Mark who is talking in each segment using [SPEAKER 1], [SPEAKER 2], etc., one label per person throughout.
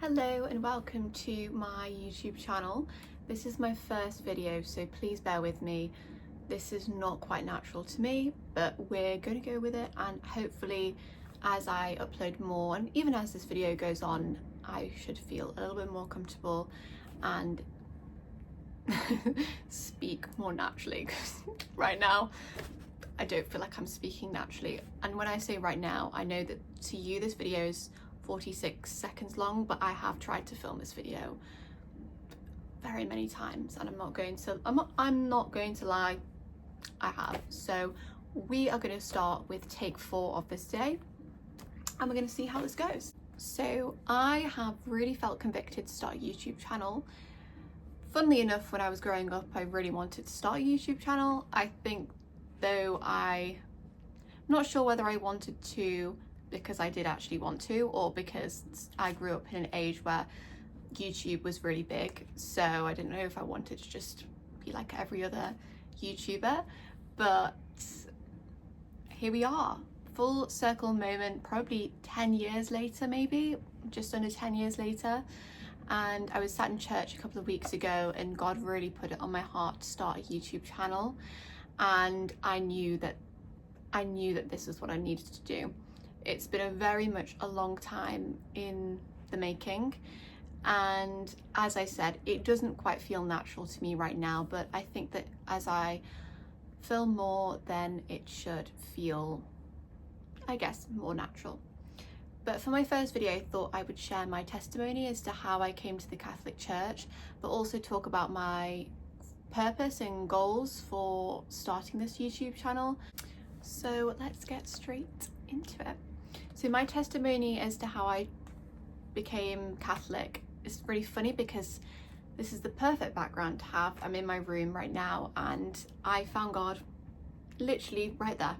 [SPEAKER 1] Hello and welcome to my YouTube channel. This is my first video, so please bear with me. This is not quite natural to me, but we're going to go with it, and hopefully as I upload more and even as this video goes on, I should feel a little bit more comfortable and speak more naturally, because right now I don't feel like I'm speaking naturally. And when I say right now, I know that to you this video is 46 seconds long, but I have tried to film this video very many times, and I'm not going to lie, I have. So we are going to start with take 4 of this day, and we're going to see how this goes. So I have really felt convicted to start a YouTube channel. Funnily enough, when I was growing up, I really wanted to start a YouTube channel. I think though I'm not sure whether I wanted to because I did actually want to, or because I grew up in an age where YouTube was really big, so I didn't know if I wanted to just be like every other YouTuber. But here we are, full circle moment, probably 10 years later, maybe just under 10 years later. And I was sat in church a couple of weeks ago, and God really put it on my heart to start a YouTube channel, and I knew that this is what I needed to do. It's been a very much a long time in the making, and as I said, it doesn't quite feel natural to me right now, but I think that as I film more, then it should feel, I guess, more natural. But for my first video, I thought I would share my testimony as to how I came to the Catholic Church, but also talk about my purpose and goals for starting this YouTube channel. So let's get straight into it. So my testimony as to how I became Catholic is really funny, because this is the perfect background to have. I'm in my room right now, and I found God literally right there,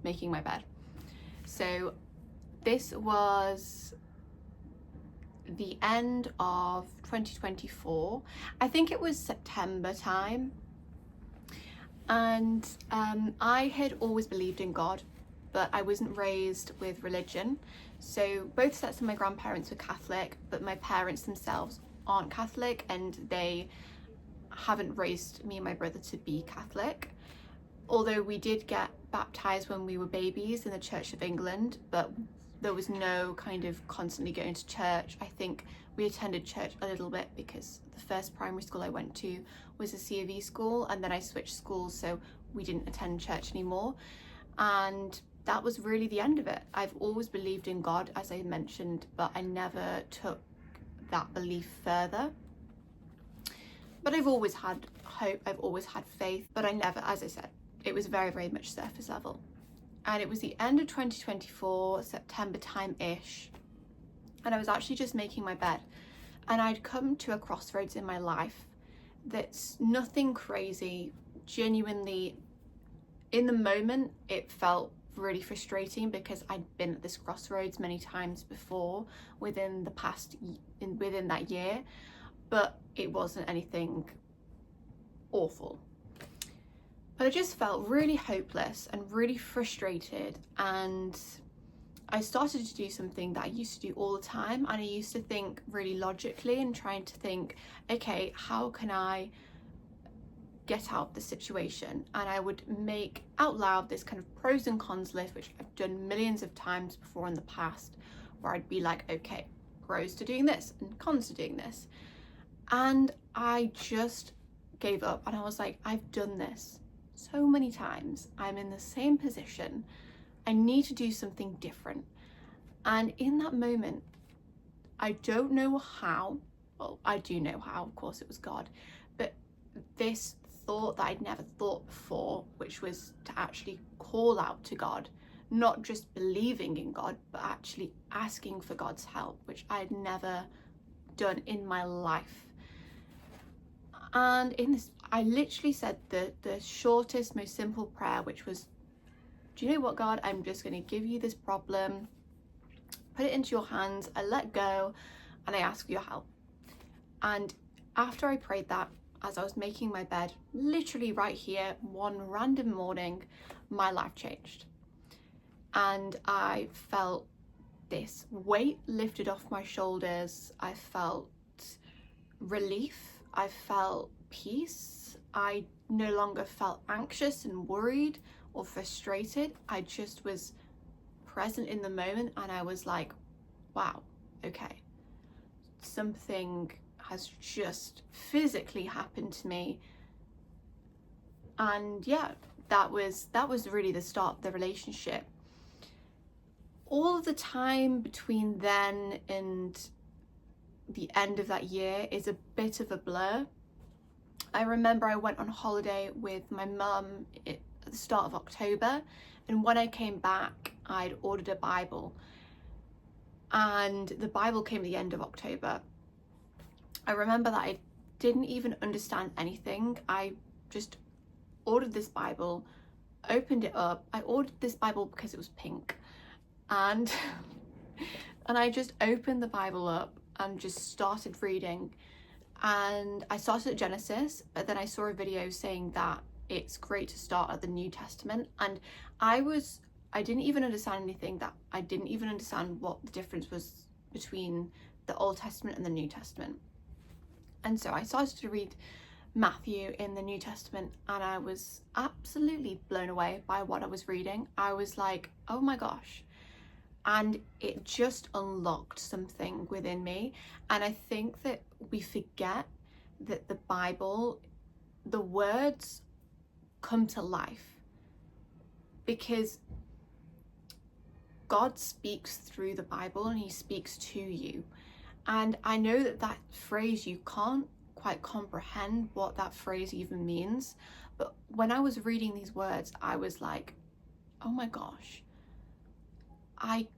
[SPEAKER 1] making my bed. So this was the end of 2024. I think it was September time. And I had always believed in God, but I wasn't raised with religion. So both sets of my grandparents were Catholic, but my parents themselves aren't Catholic, and they haven't raised me and my brother to be Catholic. Although we did get baptized when we were babies in the Church of England, but there was no kind of constantly going to church. I think we attended church a little bit because the first primary school I went to was a C of E school, and then I switched schools, so we didn't attend church anymore. And that was really the end of it. I've always believed in God, as I mentioned, but I never took that belief further. But I've always had hope, I've always had faith, but I never, as I said, it was very, very much surface level. And it was the end of 2024, September time-ish, and I was actually just making my bed, and I'd come to a crossroads in my life that's nothing crazy. Genuinely, in the moment, it felt really frustrating because I'd been at this crossroads many times before within that year, but it wasn't anything awful. But I just felt really hopeless and really frustrated, and I started to do something that I used to do all the time, and I used to think really logically and trying to think, okay, how can I get out of the situation? And I would make out loud this kind of pros and cons list, which I've done millions of times before in the past, where I'd be like, okay, pros to doing this and cons to doing this. And I just gave up, and I was like, I've done this so many times, I'm in the same position, I need to do something different. And in that moment, I don't know how, well, I do know how, of course it was God, but this thought that I'd never thought before, which was to actually call out to God, not just believing in God, but actually asking for God's help, which I had never done in my life. And in this, I literally said the shortest, most simple prayer, which was, do you know what, God, I'm just going to give you this problem, put it into your hands, I let go, and I ask for your help. And after I prayed that, as I was making my bed, literally right here, one random morning, my life changed. And I felt this weight lifted off my shoulders. I felt relief. I felt peace. I no longer felt anxious and worried or frustrated. I just was present in the moment, and I was like, wow, okay, something has just physically happened to me. And yeah, that was really the start of the relationship. All of the time between then and the end of that year is a bit of a blur. I remember I went on holiday with my mum at the start of October, and when I came back, I'd ordered a Bible, and the Bible came at the end of October. I remember that I didn't even understand anything. I just ordered this Bible, opened it up. I ordered this Bible because it was pink, and I just opened the Bible up and just started reading. And I started at Genesis, but then I saw a video saying that it's great to start at the New Testament, and I didn't even understand anything. That I didn't even understand what the difference was between the Old Testament and the New Testament. And so I started to read Matthew in the New Testament, and I was absolutely blown away by what I was reading. I was like, oh my gosh. And it just unlocked something within me. And I think that we forget that the Bible, the words come to life because God speaks through the Bible, and he speaks to you. And I know that phrase, you can't quite comprehend what that phrase even means. But when I was reading these words, I was like, oh my gosh, I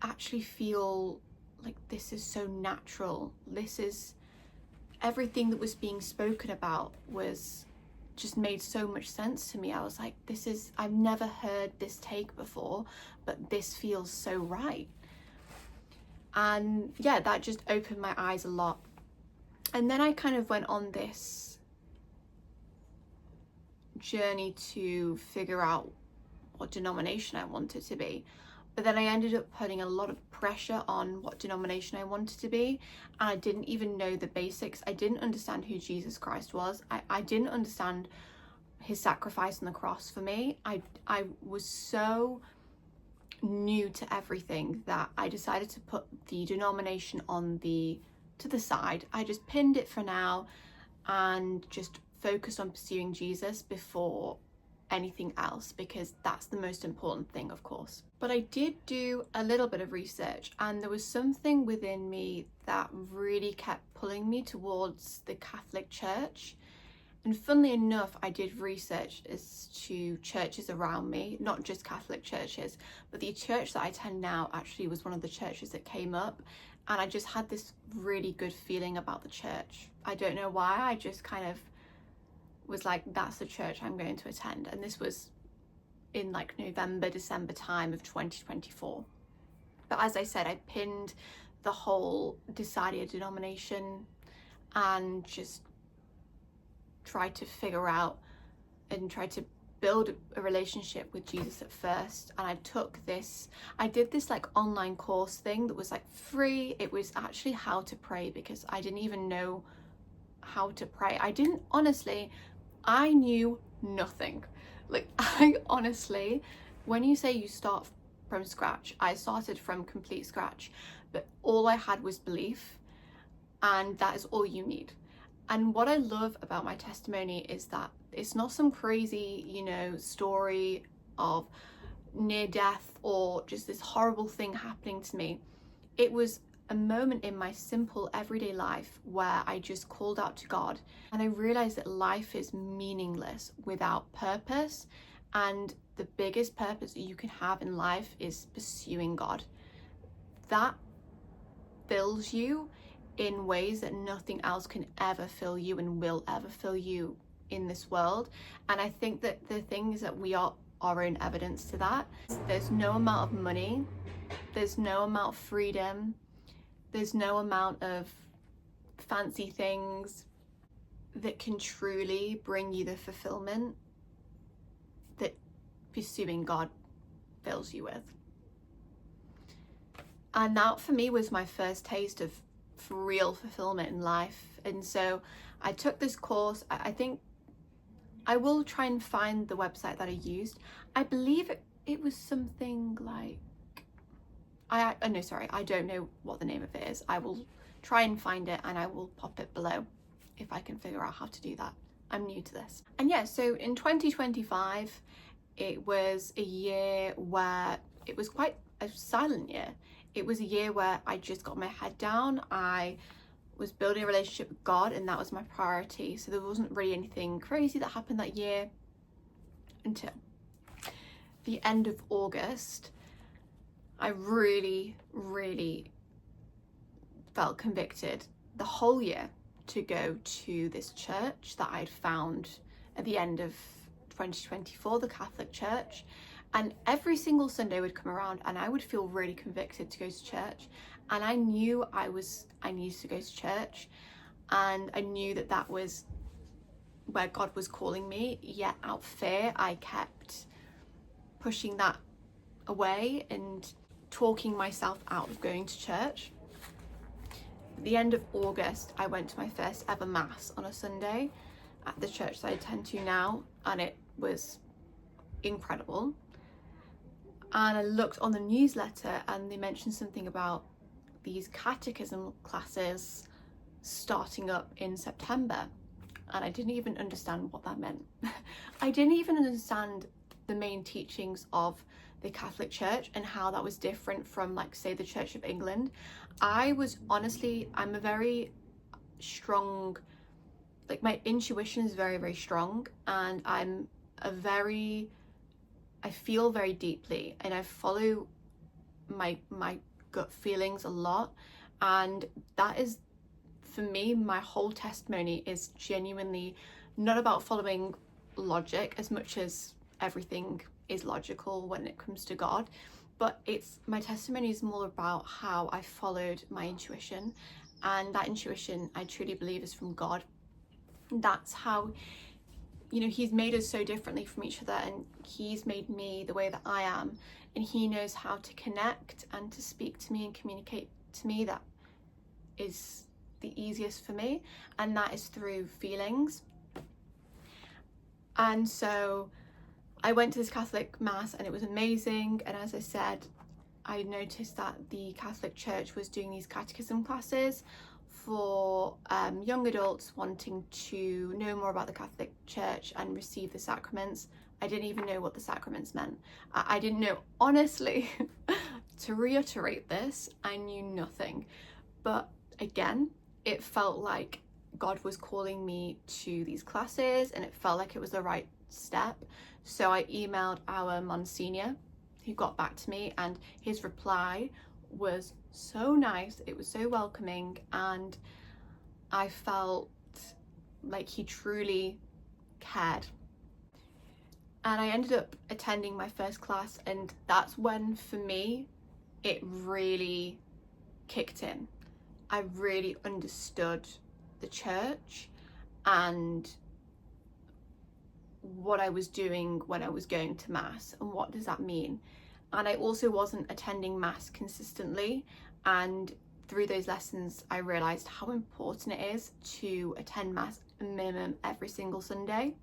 [SPEAKER 1] actually feel like this is so natural. This is everything that was being spoken about was just made so much sense to me. I was like, I've never heard this take before, but this feels so right. And yeah, that just opened my eyes a lot. And then I kind of went on this journey to figure out what denomination I wanted to be. But then I ended up putting a lot of pressure on what denomination I wanted to be. And I didn't even know the basics. I didn't understand who Jesus Christ was. I didn't understand his sacrifice on the cross for me. I was so new to everything that I decided to put the denomination to the side. I just pinned it for now and just focused on pursuing Jesus before anything else, because that's the most important thing, of course. But I did do a little bit of research, and there was something within me that really kept pulling me towards the Catholic Church. And funnily enough, I did research as to churches around me, not just Catholic churches, but the church that I attend now actually was one of the churches that came up. And I just had this really good feeling about the church. I don't know why, I just kind of was like, that's the church I'm going to attend. And this was in like November, December time of 2024. But as I said, I pinned the whole deciding a denomination and just tried to figure out and try to build a relationship with Jesus at first. And I did this like online course thing that was like free. It was actually how to pray, because I didn't even know how to pray. I knew nothing. Like, I honestly, when you say you start from scratch, I started from complete scratch, but all I had was belief, and that is all you need. And what I love about my testimony is that it's not some crazy, story of near death or just this horrible thing happening to me. It was a moment in my simple everyday life where I just called out to God, and I realized that life is meaningless without purpose, and the biggest purpose that you can have in life is pursuing God. That fills you in ways that nothing else can ever fill you and will ever fill you in this world. And I think that the thing is that we are our own evidence to that. There's no amount of money, there's no amount of freedom, there's no amount of fancy things that can truly bring you the fulfillment that pursuing God fills you with. And that for me was my first taste of real fulfillment in life. And so I took this course. I think I will try and find the website that I used. I believe it was something like, no, sorry, I don't know what the name of it is. I will try and find it and I will pop it below if I can figure out how to do that. I'm new to this. And yeah, so in 2025, it was a year where it was quite a silent year. It was a year where I just got my head down. I was building a relationship with God, and that was my priority. So there wasn't really anything crazy that happened that year until the end of August. I really, really felt convicted the whole year to go to this church that I'd found at the end of 2024, the Catholic Church. And every single Sunday would come around and I would feel really convicted to go to church. And I knew I needed to go to church, and I knew that that was where God was calling me. Yet out of fear, I kept pushing that away and talking myself out of going to church. At the end of August, I went to my first ever mass on a Sunday at the church that I attend to now, and it was incredible. And I looked on the newsletter and they mentioned something about these catechism classes starting up in September, and I didn't even understand what that meant. I didn't even understand the main teachings of the Catholic Church and how that was different from, like, say, the Church of England. I'm a very strong, like, my intuition is very, very strong, and I feel very deeply, and I follow my gut feelings a lot. And that is, for me, my whole testimony is genuinely not about following logic as much as everything is logical when it comes to God, but my testimony is more about how I followed my intuition, and that intuition I truly believe is from God. That's how, he's made us so differently from each other, and he's made me the way that I am, and he knows how to connect and to speak to me and communicate to me. That is the easiest for me, and that is through feelings. And so I went to this Catholic mass and it was amazing. And as I said, I noticed that the Catholic Church was doing these catechism classes for young adults wanting to know more about the Catholic Church and receive the sacraments. I didn't even know what the sacraments meant. I didn't know, honestly. To reiterate this, I knew nothing. But again, it felt like God was calling me to these classes, and it felt like it was the right step. So I emailed our Monsignor, who got back to me, and his reply was so nice. It was so welcoming, and I felt like he truly cared. And I ended up attending my first class, and that's when, for me, it really kicked in. I really understood the church and what I was doing when I was going to mass, and what does that mean. And I also wasn't attending mass consistently, and through those lessons I realized how important it is to attend mass a minimum every single Sunday.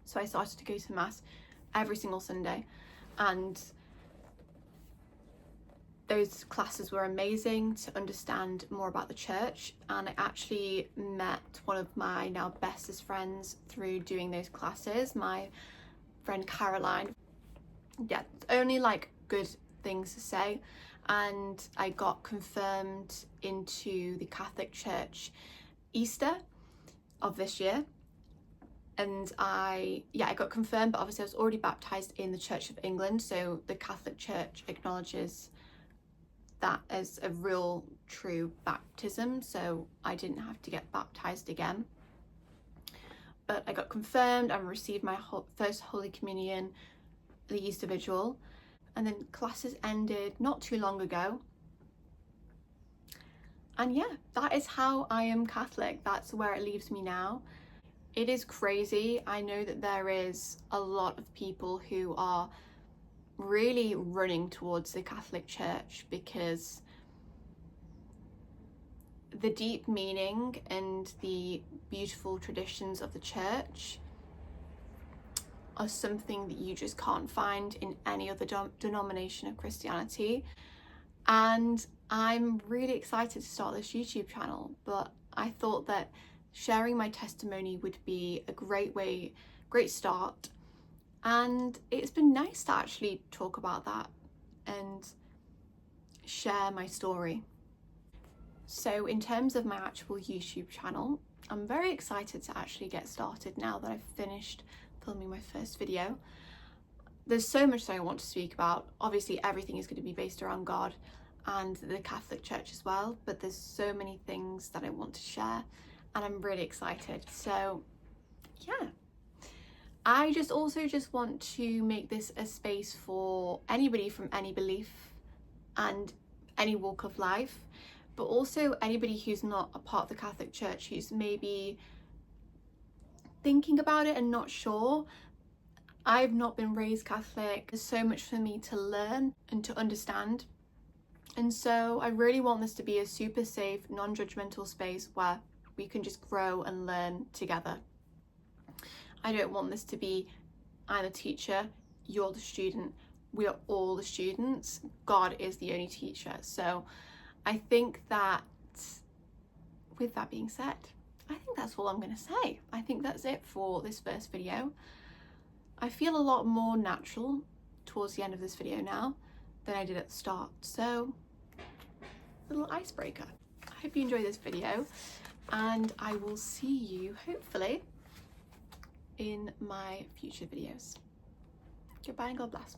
[SPEAKER 1] So I started to go to mass every single Sunday, and those classes were amazing to understand more about the church. And I actually met one of my now bestest friends through doing those classes, my friend Caroline. Yeah, only like good things to say. And I got confirmed into the Catholic Church Easter of this year. And I got confirmed, but obviously I was already baptized in the Church of England, so the Catholic Church acknowledges that as a real true baptism, so I didn't have to get baptized again. But I got confirmed and received my first Holy Communion the Easter Vigil, and then classes ended not too long ago. And yeah, that is how I am Catholic. That's where it leaves me now. It is crazy. I know that there is a lot of people who are really running towards the Catholic Church because the deep meaning and the beautiful traditions of the church are something that you just can't find in any other denomination of Christianity. And I'm really excited to start this YouTube channel, but I thought that sharing my testimony would be a great start. And it's been nice to actually talk about that and share my story. So in terms of my actual YouTube channel, I'm very excited to actually get started now that I've finished filming my first video. There's so much that I want to speak about. Obviously everything is going to be based around God and the Catholic Church as well, but there's so many things that I want to share and I'm really excited. So yeah, I just want to make this a space for anybody from any belief and any walk of life, but also anybody who's not a part of the Catholic Church, who's maybe thinking about it and not sure. I've not been raised Catholic. There's so much for me to learn and to understand. And so I really want this to be a super safe, non-judgmental space where we can just grow and learn together. I don't want this to be, I'm the teacher, you're the student, we are all the students. God is the only teacher. So I think that with that being said, I think that's all I'm going to say. I think that's it for this first video. I feel a lot more natural towards the end of this video now than I did at the start. So, little icebreaker. I hope you enjoyed this video and I will see you hopefully in my future videos. Goodbye and God bless.